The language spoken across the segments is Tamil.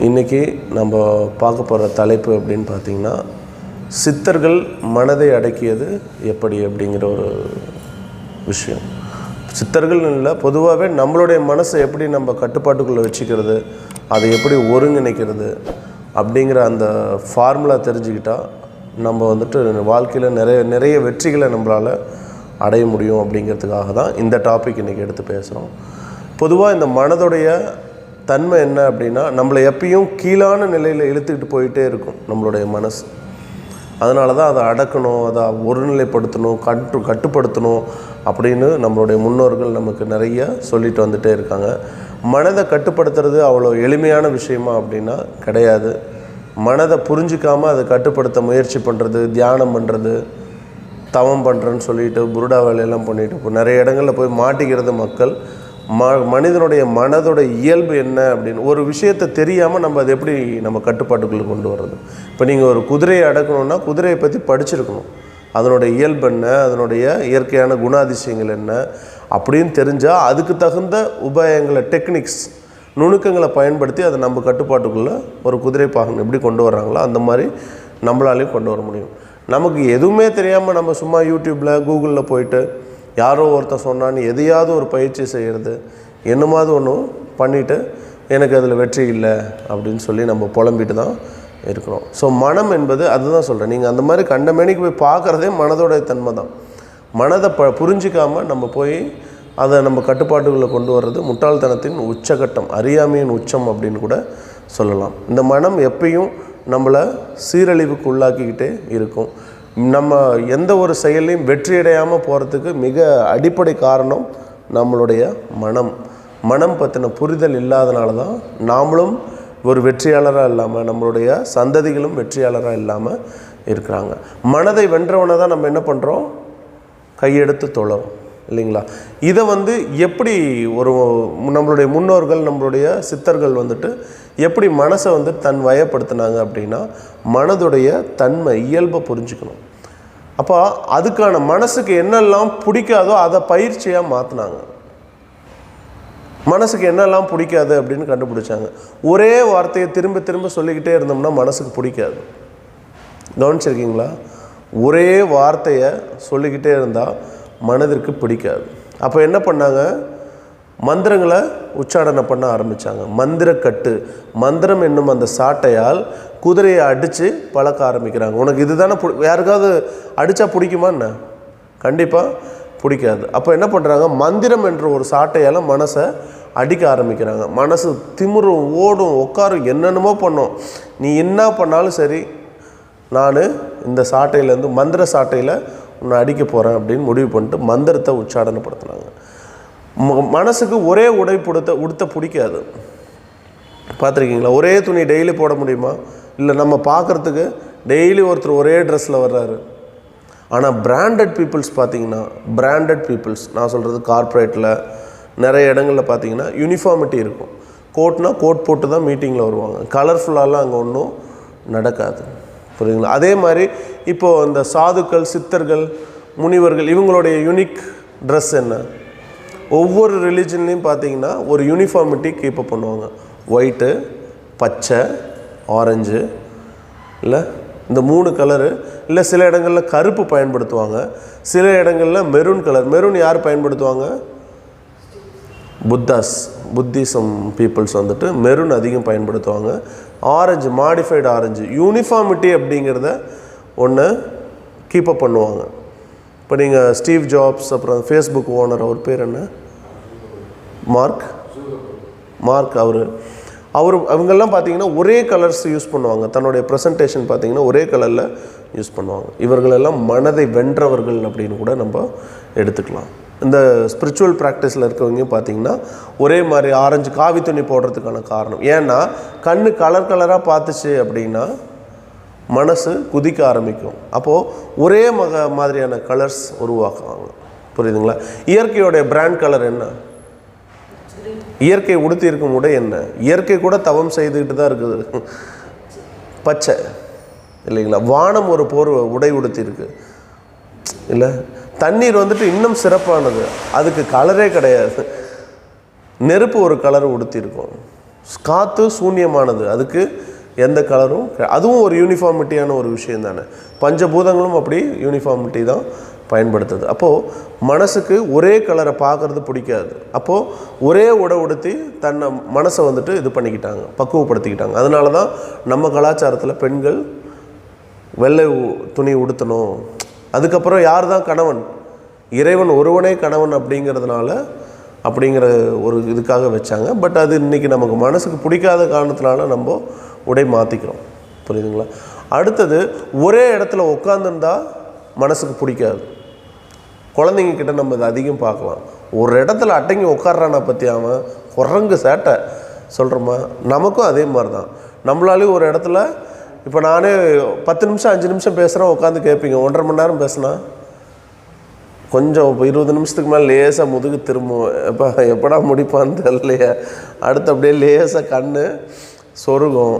இன்றைக்கி நம்ம பார்க்க போகிற தலைப்பு அப்படின்னு பார்த்திங்கன்னா, சித்தர்கள் மனதை அடக்கியது எப்படி அப்படிங்கிற ஒரு விஷயம். சித்தர்கள் இல்லை, பொதுவாகவே நம்மளுடைய மனசை எப்படி நம்ம கட்டுப்பாட்டுக்குள்ளே வச்சுக்கிறது, அதை எப்படி ஒருங்கிணைக்கிறது அப்படிங்கிற அந்த ஃபார்முலா தெரிஞ்சுக்கிட்டால் நம்ம வந்துட்டு வாழ்க்கையில் நிறைய வெற்றிகளை நம்மளால் அடைய முடியும் அப்படிங்கிறதுக்காக தான் இந்த டாபிக் இன்றைக்கி எடுத்து பேசுகிறோம். பொதுவாக இந்த மனதுடைய தன்மை என்ன அப்படின்னா, நம்மளை எப்பயும் கீழான நிலையில் இழுத்துக்கிட்டு போயிட்டே இருக்கும் நம்மளுடைய மனசு. அதனால தான் அதை அடக்கணும், அதை ஒருநிலைப்படுத்தணும், கட்டுப்படுத்தணும் அப்படின்னு நம்மளுடைய முன்னோர்கள் நமக்கு நிறைய சொல்லிட்டு வந்துகிட்டே இருக்காங்க. மனதை கட்டுப்படுத்துறது அவ்வளோ எளிமையான விஷயமா அப்படின்னா கிடையாது. மனதை புரிஞ்சிக்காமல் அதை கட்டுப்படுத்த முயற்சி பண்ணுறது, தியானம் பண்ணுறது, தவம் பண்ணுறேன்னு சொல்லிட்டு புருடா வேலையெல்லாம் பண்ணிவிட்டு இப்போ நிறைய இடங்களில் போய் மாட்டிக்கிறது மக்கள். மனிதனுடைய மனதோட இயல்பு என்ன அப்படின்னு ஒரு விஷயத்தை தெரியாமல் நம்ம அதை எப்படி நம்ம கட்டுப்பாட்டுக்குள்ளே கொண்டு வர்றது. இப்போ நீங்கள் ஒரு குதிரையை அடக்கணுன்னா குதிரையை பற்றி படிச்சிருக்கணும், அதனுடைய இயல்பு என்ன, அதனுடைய இயற்கையான குணாதிசயங்கள் என்ன அப்படின்னு தெரிஞ்சால் அதுக்கு தகுந்த உபாயங்களை, டெக்னிக்ஸ், நுணுக்கங்களை பயன்படுத்தி அதை நம்ம கட்டுப்பாட்டுக்குள்ளே ஒரு குதிரை பாகன் எப்படி கொண்டு வர்றாங்களோ அந்த மாதிரி நம்மளாலையும் கொண்டு வர முடியும். நமக்கு எதுவுமே தெரியாமல் நம்ம சும்மா யூடியூப்பில் கூகுளில் போயிட்டு யாரோ ஒருத்தர் சொன்னான்னு எதையாவது ஒரு பயிற்சி செய்கிறது, என்னமாவது ஒன்று பண்ணிவிட்டு எனக்கு அதில் வெற்றி இல்லை அப்படின்னு சொல்லி நம்ம புலம்பிட்டு தான் இருக்கிறோம். ஸோ மனம் என்பது அதுதான் சொல்கிறேன், நீங்கள் அந்த மாதிரி கண்ட மேனிக்கு போய் பார்க்குறதே மனதோடைய தன்மை தான். மனதை புரிஞ்சிக்காமல் நம்ம போய் அதை நம்ம கட்டுப்பாட்டுக்குள்ளே கொண்டு வர்றது முட்டாள்தனத்தின் உச்சகட்டம், அறியாமையின் உச்சம் அப்படின்னு கூட சொல்லலாம். இந்த மனம் எப்பயும் நம்மளை சீரழிவுக்கு உள்ளாக்கிக்கிட்டே இருக்கும். நம்ம எந்த ஒரு செயலையும் வெற்றியடையாமல் போகிறதுக்கு மிக அடிப்படை காரணம் நம்மளுடைய மனம் பற்றின புரிதல் இல்லாதனால தான் நாமளும் ஒரு வெற்றியாளராக இல்லாமல் நம்மளுடைய சந்ததிகளும் வெற்றியாளராக இல்லாமல் இருக்கிறாங்க. மனதை வென்றவனை தான் நம்ம என்ன பண்ணுறோம், கையெடுத்து தொழறோம் இல்லைங்களா? இதை எப்படி ஒரு நம்மளுடைய முன்னோர்கள், நம்மளுடைய சித்தர்கள் எப்படி மனசை தன் வயப்படுத்தினாங்க அப்படின்னா, மனதுடைய தன்மை, இயல்பை புரிஞ்சுக்கணும். அப்போ அதுக்கான மனசுக்கு என்னெல்லாம் பிடிக்காதோ அதை பயிற்சியாக மாற்றினாங்க. மனசுக்கு என்னெல்லாம் பிடிக்காது அப்படின்னு கண்டுபிடிச்சாங்க. ஒரே வார்த்தையை திரும்ப திரும்ப சொல்லிக்கிட்டே இருந்தோம்னா மனசுக்கு பிடிக்காது. கவனிச்சிருக்கீங்களா? ஒரே வார்த்தையை சொல்லிக்கிட்டே இருந்தால் மனதிற்கு பிடிக்காது. அப்போ என்ன பண்ணாங்க, மந்திரங்களை உச்சாரணை பண்ண ஆரம்பித்தாங்க. மந்திரக்கட்டு, மந்திரம் என்னும் அந்த சாட்டையால் குதிரையை அடித்து பழக்க ஆரம்பிக்கிறாங்க. உனக்கு இதுதானே யாருக்காவது அடித்தா பிடிக்குமா என்ன? கண்டிப்பாக பிடிக்காது. அப்போ என்ன பண்ணுறாங்க, மந்திரம் என்ற ஒரு சாட்டையால் மனசை அடிக்க ஆரம்பிக்கிறாங்க. மனசு திமிரும், ஓடும், உட்காரும், என்னென்னமோ பண்ணும். நீ என்ன பண்ணாலும் சரி, நான் இந்த சாட்டையிலேருந்து மந்திர சாட்டையில் உன்னை அடிக்க போகிறேன் அப்படின்னு முடிவு பண்ணிட்டு மந்திரத்தை உச்சாரணப்படுத்தினாங்க. மனசுக்கு ஒரே உடை உடுத்த பிடிக்காது. பார்த்துருக்கீங்களா? ஒரே துணி டெய்லி போட முடியுமா? இல்லை நம்ம பார்க்குறதுக்கு டெய்லி ஒருத்தர் ஒரே ட்ரெஸ்ஸில் வர்றாரு. ஆனால் பிராண்டட் பீப்புள்ஸ் பார்த்திங்கன்னா, பிராண்டட் பீப்புள்ஸ் நான் சொல்கிறது கார்ப்பரேட்டில் நிறைய இடங்களில் பார்த்திங்கன்னா யூனிஃபார்மிட்டி இருக்கும். கோட்னா கோட் போட்டு தான் மீட்டிங்கில் வருவாங்க. கலர்ஃபுல்லாலாம் அங்கே ஒன்றும் நடக்காது. புரியுதுங்களா? அதே மாதிரி இப்போது இந்த சாதுக்கள், சித்தர்கள், முனிவர்கள் இவங்களுடைய யூனிக் ட்ரெஸ் என்ன? ஒவ்வொரு ரிலீஜன்லேயும் பார்த்திங்கன்னா ஒரு யூனிஃபார்மிட்டி கீப்பப் பண்ணுவாங்க. ஒயிட்டு, பச்சை, ஆரஞ்சு, இல்லை இந்த 3 கலரு, இல்லை சில இடங்களில் கருப்பு பயன்படுத்துவாங்க, சில இடங்களில் மெரூன் கலர். மெரூன் யார் பயன்படுத்துவாங்க? புத்திசம் பீப்புள்ஸ் மெரூன் அதிகம் பயன்படுத்துவாங்க. Orange, modified orange. யூனிஃபார்மிட்டி அப்படிங்கிறத ஒன்று கீப்பப் பண்ணுவாங்க. இப்போ நீங்கள் ஸ்டீவ் ஜாப்ஸ், அப்புறம் ஃபேஸ்புக் ஓனர், அவர் பேர் என்ன, மார்க் அவங்கெல்லாம் பார்த்திங்கன்னா ஒரே கலர்ஸ் யூஸ் பண்ணுவாங்க. தன்னுடைய ப்ரெசன்டேஷன் பார்த்திங்கன்னா ஒரே கலரில் யூஸ் பண்ணுவாங்க. இவர்களெல்லாம் மனதை வென்றவர்கள் அப்படின்னு கூட நம்ம எடுத்துக்கலாம். இந்த ஸ்பிரிச்சுவல் ப்ராக்டிஸில் இருக்கவங்க பார்த்திங்கன்னா ஒரே மாதிரி ஆரஞ்சு காவி துணி போடுறதுக்கான காரணம் ஏன்னா, கண்ணு கலராக பார்த்துச்சு அப்படின்னா மனசு குதிக்க ஆரம்பிக்கும். அப்போது ஒரே மாதிரியான கலர்ஸ் உருவாக்குவாங்க. புரியுதுங்களா? இயற்கையோடைய பிராண்ட் கலர் என்ன? இயற்கை உடுத்தி இருக்கும் உடை என்ன? இயற்கை கூட தவம் செய்துக்கிட்டு தான் இருக்குது. பச்சை இல்லைங்களா? வானம் ஒரு உடை உடுத்தி இருக்கு இல்லை? தண்ணீர் இன்னும் சிறப்பானது, அதுக்கு கலரே கிடையாது. நெருப்பு ஒரு கலர் உடுத்திருக்கும் காற்று சூன்யமானது, அதுக்கு எந்த கலரும், அதுவும் ஒரு யூனிஃபார்மிட்டியான ஒரு விஷயம் தானே. பஞ்சபூதங்களும் அப்படி யூனிஃபார்மிட்டி தான் பயன்படுத்துது. அப்போது மனசுக்கு ஒரே கலரை பார்க்குறது பிடிக்காது. அப்போது ஒரே உடுத்தி தன்னை மனசை வந்துட்டு இது பண்ணிக்கிட்டாங்க, பக்குவப்படுத்திக்கிட்டாங்க. அதனால தான் நம்ம கலாச்சாரத்தில் பெண்கள் வெள்ளை துணி உடுத்தணும். அதுக்கப்புறம் யார் தான் கணவன், இறைவன் ஒருவனே கணவன் அப்படிங்கிற ஒரு இதுக்காக வச்சாங்க. பட் அது இன்றைக்கி நமக்கு மனசுக்கு பிடிக்காத காரணத்தினால நம்ம உடை மாற்றிக்கிறோம். புரியுதுங்களா? அடுத்தது, ஒரே இடத்துல உட்காந்துருந்தா மனசுக்கு பிடிக்காது. குழந்தைங்கக்கிட்ட நம்ம இதை அதிகம் பார்க்கலாம். ஒரு இடத்துல அடங்கி உட்கார்றானா பற்றி அவன் குரங்கு சேட்டை சொல்கிறோமா, நமக்கும் அதே மாதிரி தான். நம்மளாலேயும் ஒரு இடத்துல இப்போ நானே 10 நிமிஷம் 5 நிமிஷம் பேசுகிறேன், உட்காந்து கேட்பீங்க. 1.5 மணி நேரம் பேசுனா கொஞ்சம் இப்போ 20 நிமிஷத்துக்கு மேலே லேசாக முதுகு திரும்பும். எப்படா முடிப்பான்னு தெரியலையே. அடுத்து அப்படியே லேசாக கண் சொருகும்,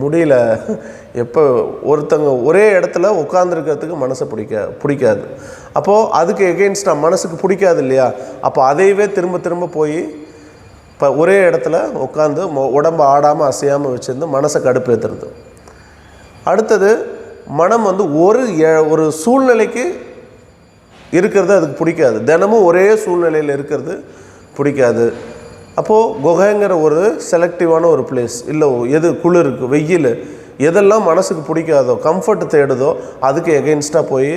முடியல. எப்போ ஒருத்தங்க ஒரே இடத்துல உட்காந்துருக்கிறதுக்கு மனசை பிடிக்காது. அப்போது அதுக்கு எகெயின்ஸ்டாக மனசுக்கு பிடிக்காது இல்லையா, அப்போ அதையவே திரும்ப திரும்ப போய் இப்போ ஒரே இடத்துல உட்காந்து உடம்பு ஆடாமல் அசையாமல் வச்சுருந்து மனசை கடுப்பேற்றுறது. அடுத்தது, மனம் வந்து ஒரு சூழ்நிலைக்கு இருக்கிறது அதுக்கு பிடிக்காது. தினமும் ஒரே சூழ்நிலையில் இருக்கிறது பிடிக்காது. அப்போது குகைங்கிற ஒரு செலக்டிவான ஒரு பிளேஸ், இல்லை எது குளிருக்கு வெயில் எதெல்லாம் மனசுக்கு பிடிக்காதோ, கம்ஃபர்ட் தேடுதோ, அதுக்கு எகெயின்ஸ்டாக போய்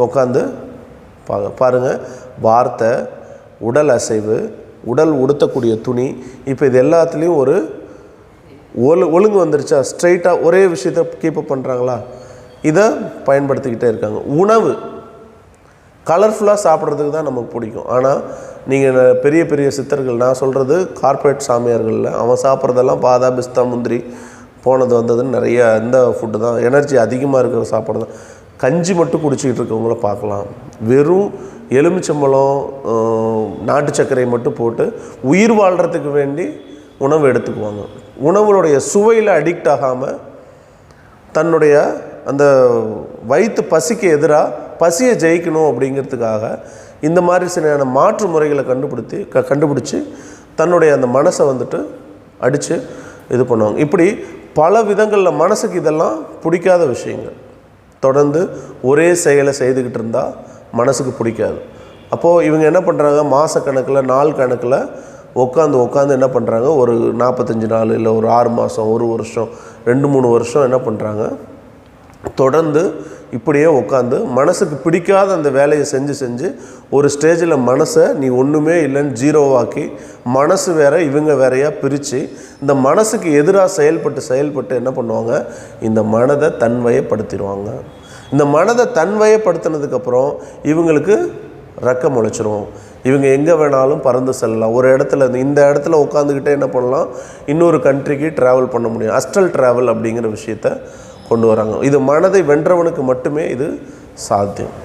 உட்காந்து பாருங்கள். வார்த்தை, உடல் அசைவு, உடல் உடுத்தக்கூடிய துணி, இப்போ இது எல்லாத்துலேயும் ஒரு ஒழுங்கு வந்துருச்சா? ஸ்ட்ரைட்டாக ஒரே விஷயத்தை கீப்பப் பண்ணுறாங்களா? இதை பயன்படுத்திக்கிட்டே இருக்காங்க. உணவு கலர்ஃபுல்லாக சாப்பிட்றதுக்கு தான் நமக்கு பிடிக்கும். ஆனால் நீங்கள் பெரிய பெரிய சித்தர்கள், நான் சொல்கிறது கார்ப்பரேட் சாமியார்களில், அவன் சாப்பிட்றதெல்லாம் பாதா பிஸ்தா முந்திரி போனது வந்ததுன்னு நிறைய இந்த ஃபுட்டு தான், எனர்ஜி அதிகமாக இருக்கிற சாப்பாடு தான். கஞ்சி மட்டும் குடிச்சிக்கிட்டு இருக்கவங்கள பார்க்கலாம். வெறும் எலுமிச்சம்பழம் நாட்டு சர்க்கரை மட்டும் போட்டு உயிர் வாழ்கிறதுக்கு வேண்டி உணவு எடுத்துக்குவாங்க. உணவுடைய சுவையில் அடிக்ட் ஆகாமல் தன்னுடைய அந்த வயிற்று பசிக்கு எதிராக பசியை ஜெயிக்கணும் அப்படிங்கிறதுக்காக இந்த மாதிரி சில மாற்று முறைகளை கண்டுபிடிச்சி தன்னுடைய அந்த மனசை வந்துட்டு அடித்து இது பண்ணுவாங்க. இப்படி பல விதங்களில் மனசுக்கு இதெல்லாம் பிடிக்காத விஷயங்கள். தொடர்ந்து ஒரே செயலை செய்துக்கிட்டு இருந்தால் மனசுக்கு பிடிக்காது. அப்போது இவங்க என்ன பண்ணுறாங்க, மாதக்கணக்கில் நாள் கணக்கில் உட்காந்து என்ன பண்ணுறாங்க, ஒரு 45 நாள் இல்லை ஒரு 6 மாதம், 1 வருஷம், 2-3 வருஷம் என்ன பண்ணுறாங்க, தொடர்ந்து இப்படியே உட்காந்து மனசுக்கு பிடிக்காத அந்த வேலையை செஞ்சு ஒரு ஸ்டேஜில் மனசை நீ ஒன்றுமே இல்லைன்னு ஜீரோவாக்கி, மனசு வேற இவங்க வேறையாக பிரித்து இந்த மனசுக்கு எதிராக செயல்பட்டு என்ன பண்ணுவாங்க, இந்த மனதை தன்வயப்படுத்திடுவாங்க. இந்த மனதை தன்வயப்படுத்தினதுக்கப்புறம் இவங்களுக்கு ரெக்கம் முளைச்சிரும். இவங்க எங்கே வேணாலும் பறந்து செல்லலாம். ஒரு இடத்துல இந்த இடத்துல உட்காந்துக்கிட்டே என்ன பண்ணலாம், இன்னொரு கண்ட்ரிக்கு ட்ராவல் பண்ண முடியும். அஸ்ட்ரல் ட்ராவல் அப்படிங்கிற விஷயத்த கொண்டு வராங்க. இது மனதை வென்றவனுக்கு மட்டுமே இது சாத்தியம்.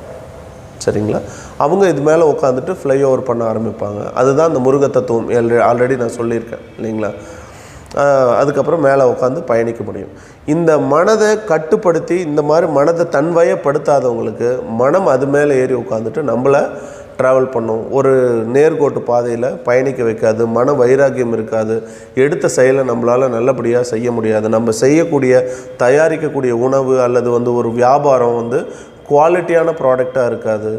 சரிங்களா? அவங்க இது மேலே உட்காந்துட்டு ஃப்ளை ஓவர் பண்ண ஆரம்பிப்பாங்க. அதுதான் இந்த முருக தத்துவம். ஆல்ரெடி நான் சொல்லியிருக்கேன் இல்லைங்களா? அதுக்கப்புறம் மேலே உட்காந்து பயணிக்க முடியும். இந்த மனதை கட்டுப்படுத்தி இந்த மாதிரி மனதை தன்வயப்படுத்தாதவங்களுக்கு மனம் அது மேலே ஏறி உட்காந்துட்டு நம்மளை ட்ராவல் பண்ணும். ஒரு நேர்கோட்டு பாதையில் பயணிக்க வைக்காது. மன வைராக்கியம் இருக்காது. எடுத்த செயலை நம்மளால் நல்லபடியாக செய்ய முடியாது. நம்ம செய்யக்கூடிய தயாரிக்கக்கூடிய உணவு அல்லது ஒரு வியாபாரம் குவாலிட்டியான ப்ராடக்டாக இருக்காது.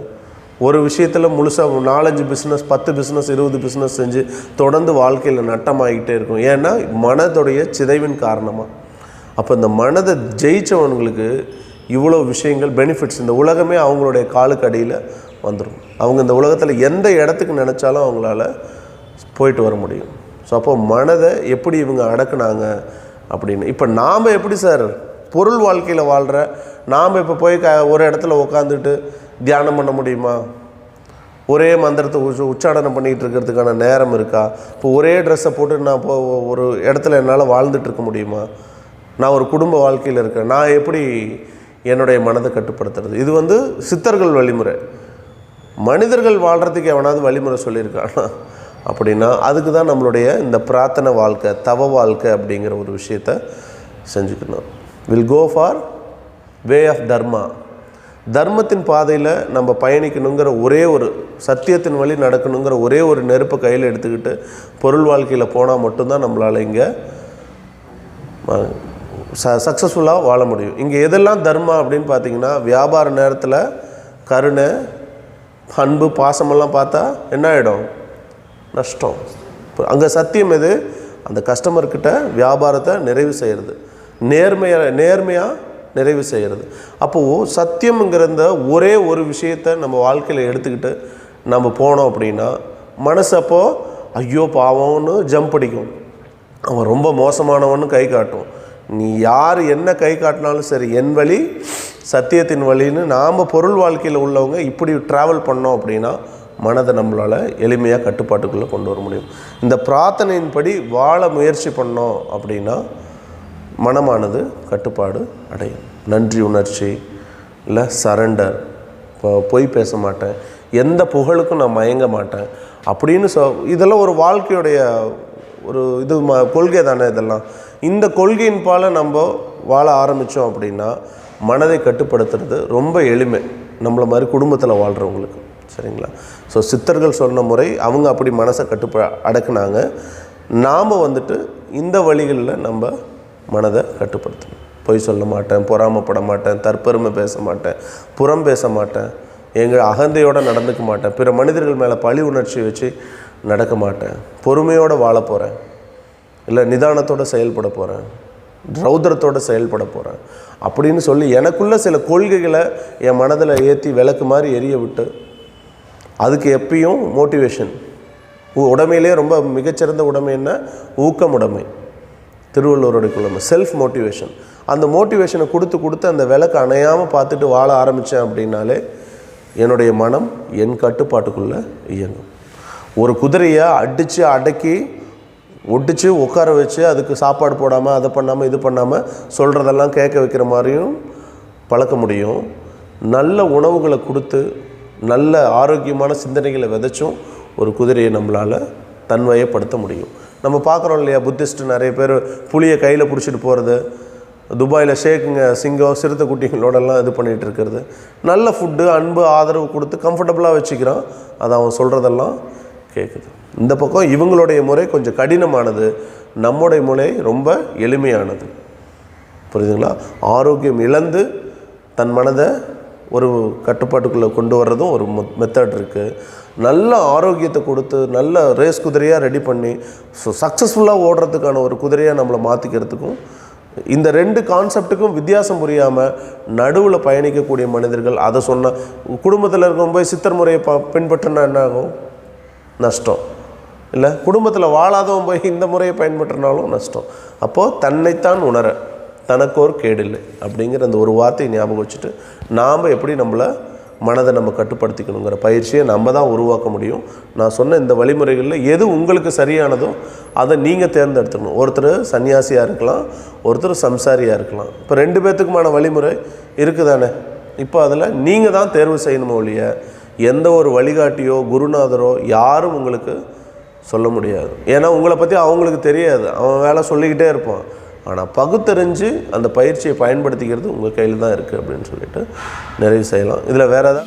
ஒரு விஷயத்தில் முழுசாக 4-5 பிஸ்னஸ், 10 பிஸ்னஸ், 20 பிஸ்னஸ் செஞ்சு தொடர்ந்து வாழ்க்கையில் நட்டமாகிட்டே இருக்கும். ஏன்னா மனதுடைய சிதைவின் காரணமாக. அப்போ இந்த மனதை ஜெயித்தவங்களுக்கு இவ்வளோ விஷயங்கள் பெனிஃபிட்ஸ், இந்த உலகமே அவங்களுடைய காலுக்கு அடியில் வந்துடும். அவங்க இந்த உலகத்தில் எந்த இடத்துக்கு நினச்சாலும் அவங்களால போயிட்டு வர முடியும். ஸோ அப்போ மனதை எப்படி இவங்க அடக்குனாங்க அப்படின்னு. இப்போ நாம் எப்படி சார் பொருள் வாழ்க்கையில் வாழ்கிற நாம் இப்போ போய் ஒரு இடத்துல உட்காந்துட்டு தியானம் பண்ண முடியுமா? ஒரே மந்திரத்தை உச்சாடனம் பண்ணிகிட்டு இருக்கிறதுக்கான நேரம் இருக்கா? இப்போ ஒரே ட்ரெஸ்ஸை போட்டு நான் இப்போ ஒரு இடத்துல என்னால் வாழ்ந்துட்டு இருக்க முடியுமா? நான் ஒரு குடும்ப வாழ்க்கையில் இருக்கேன், நான் எப்படி என்னுடைய மனதை கட்டுப்படுத்துறது? இது சித்தர்கள் வழிமுறை. மனிதர்கள் வாழ்கிறதுக்கு எவனாவது வழிமுறை சொல்லியிருக்கானா அப்படின்னா அதுக்கு தான் நம்மளுடைய இந்த பிரார்த்தனை வாழ்க்கை, தவ வாழ்க்கை அப்படிங்கிற ஒரு விஷயத்தை செஞ்சுக்கணும். Will go for way of dharma. தர்மத்தின் பாதையில் நம்ம பயணிக்கணுங்கிற ஒரே ஒரு சத்தியத்தின் வழி நடக்கணுங்கிற ஒரே ஒரு நெருப்பை கையில் எடுத்துக்கிட்டு பொருள் வாழ்க்கையில் போனால் மட்டும்தான் நம்மளால் இங்கே சக்ஸஸ்ஃபுல்லாக வாழ முடியும். இங்கே எதெல்லாம் தர்மம் அப்படின்னு பார்த்தீங்கன்னா, வியாபார நேரத்தில் கருணை, அன்பு, பாசமெல்லாம் பார்த்தா என்ன ஆகிடும்? நஷ்டம். அங்கே சத்தியம் எது? அந்த கஸ்டமர்கிட்ட வியாபாரத்தை நிறைவு செய்கிறது, நேர்மையாக நிறைவு செய்கிறது. அப்போது சத்தியம்ங்கிற இந்த ஒரே ஒரு விஷயத்தை நம்ம வாழ்க்கையில் எடுத்துக்கிட்டு நம்ம போனோம் அப்படின்னா மனசு அப்போது ஐயோ பாவம்னு ஜம்ப் அடிக்கும். அவன் ரொம்ப மோசமானவன்னு கை காட்டும். நீ யார் என்ன கை காட்டினாலும் சரி, என் வழி சத்தியத்தின் வழின்னு நாம் பொருள் வாழ்க்கையில் உள்ளவங்க இப்படி ட்ராவல் பண்ணோம் அப்படின்னா மனதை நம்மளால் எளிமையாக கட்டுப்பாட்டுக்குள்ளே கொண்டு வர முடியும். இந்த பிரார்த்தனையின்படி வாழ முயற்சி பண்ணோம் அப்படின்னா மனமானது கட்டுப்பாடு அடையும். நன்றி உணர்ச்சி, இல்லை சரண்டர், இப்போ பொய் பேச மாட்டேன், எந்த புகழுக்கும் நான் மயங்க மாட்டேன் அப்படின்னு இதெல்லாம் ஒரு வாழ்க்கையுடைய ஒரு இது கொள்கை தானே இதெல்லாம். இந்த கொள்கையின் பால நம்ம வாழ ஆரம்பித்தோம் அப்படின்னா மனதை கட்டுப்படுத்துறது ரொம்ப எளிமை, நம்மளை மாதிரி குடும்பத்தில் வாழ்கிறவங்களுக்கு. சரிங்களா? ஸோ சித்தர்கள் சொன்ன முறை அவங்க அப்படி மனசை அடக்குனாங்க. நாம் வந்துட்டு இந்த வழிகளில் நம்ம மனதை கட்டுப்படுத்தணும். பொய் சொல்ல மாட்டேன், பொறாமப்பட மாட்டேன், தற்பெருமை பேச மாட்டேன், புறம் பேச மாட்டேன், எங்கள் அகந்தையோடு நடந்துக்க மாட்டேன், பிற மனிதர்கள் மேலே பழி உணர்ச்சி வச்சு நடக்க மாட்டேன், பொறுமையோடு வாழ போகிறேன், இல்லை நிதானத்தோடு செயல்பட போகிறேன், ரௌத்ரத்தோடு செயல்பட போகிறேன் அப்படின்னு சொல்லி எனக்குள்ள சில கொள்கைகளை என் மனதில் ஏற்றி விளக்கு மாதிரி எரிய விட்டு அதுக்கு எப்பயும் மோட்டிவேஷன். உடைமையிலே ரொம்ப மிகச்சிறந்த உடைமை என்ன? ஊக்கம் உடைமை. திருவள்ளுவருடைய குலமை செல்ஃப் மோட்டிவேஷன். அந்த மோட்டிவேஷனை கொடுத்து அந்த விளக்கு அணையாமல் பார்த்துட்டு வாழ ஆரம்பித்தேன் அப்படின்னாலே என்னுடைய மனம் என் கட்டுப்பாட்டுக்குள்ளே இயங்கும். ஒரு குதிரையை அடித்து அடக்கி ஒட்டிச்சு உட்கார வச்சு அதுக்கு சாப்பாடு போடாமல் அதை பண்ணாமல் இது பண்ணாமல் சொல்கிறதெல்லாம் கேட்க வைக்கிற மாதிரியும் பழக்க முடியும். நல்ல உணவுகளை கொடுத்து நல்ல ஆரோக்கியமான சிந்தனைகளை விதைச்சும் ஒரு குதிரையை நம்மளால் தன்வயப்படுத்த முடியும். நம்ம பார்க்குறோம் இல்லையா, புத்திஸ்ட் நிறைய பேர் புளியை கையில் பிடிச்சிட்டு போகிறது, துபாயில் ஷேக்குங்க சிங்கம் சிறுத்தை குட்டிங்களோடெல்லாம் இது பண்ணிகிட்டு இருக்கிறது. நல்ல ஃபுட்டு, அன்பு, ஆதரவு கொடுத்து கம்ஃபர்டபுளாக வச்சுக்கிறான். அது அவன் சொல்கிறதெல்லாம் கேட்குது. இந்த பக்கம் இவங்களுடைய முறை கொஞ்சம் கடினமானது, நம்முடைய முறை ரொம்ப எளிமையானது. புரியுதுங்களா? ஆரோக்கியம் இழந்து தன் மனதை ஒரு கட்டுப்பாட்டுக்குள்ளே கொண்டு வர்றதும் ஒரு மெத்தட் இருக்குது. நல்ல ஆரோக்கியத்தை கொடுத்து நல்ல ரேஸ் குதிரையாக ரெடி பண்ணி சக்ஸஸ்ஃபுல்லாக ஓடுறதுக்கான ஒரு குதிரையாக நம்மளை மாற்றிக்கிறதுக்கும் இந்த ரெண்டு கான்செப்ட்டுக்கும் வித்தியாசம் புரியாமல் நடுவில் பயணிக்கக்கூடிய மனிதர்கள் அதை சொன்னால் குடும்பத்தில் இருக்கும்போது சித்தர் முறையை பின்பற்றினா என்ன ஆகும்? நஷ்டம். இல்லை குடும்பத்தில் வாழாதவன் போய் இந்த முறையை பயன்பற்றினாலும் நஷ்டம். அப்போது தன்னைத்தான் உணர தனக்கோர் கேடில்லை அப்படிங்கிற அந்த ஒரு வார்த்தையை ஞாபகம் வச்சுட்டு நாம் எப்படி நம்மளை மனதை நம்ம கட்டுப்படுத்திக்கணுங்கிற பயிற்சியை நம்ம தான் உருவாக்க முடியும். நான் சொன்ன இந்த வழிமுறைகளில் எது உங்களுக்கு சரியானதோ அதை நீங்கள் தேர்ந்தெடுத்துக்கணும். ஒருத்தர் சன்னியாசியாக இருக்கலாம், ஒருத்தர் சம்சாரியாக இருக்கலாம். இப்போ ரெண்டு பேர்த்துக்குமான வழிமுறை இருக்குதானே? இப்போ அதில் நீங்கள் தான் தேர்வு செய்யணுமோ ஒழிய எந்த ஒரு வழிகாட்டியோ குருநாதரோ யாரும் உங்களுக்கு சொல்ல முடியாது. ஏன்னா உங்களை பற்றி அவங்களுக்கு தெரியாது, அவன் வேலை சொல்லிக்கிட்டே இருப்பான். ஆனால் பகுத்தறிஞ்சு அந்த பயிற்சியை பயன்படுத்திக்கிறது உங்கள் கையில் தான் இருக்குது அப்படின்னு சொல்லிட்டு நிறைவு செய்யலாம். இதில் வேறு ஏதாவது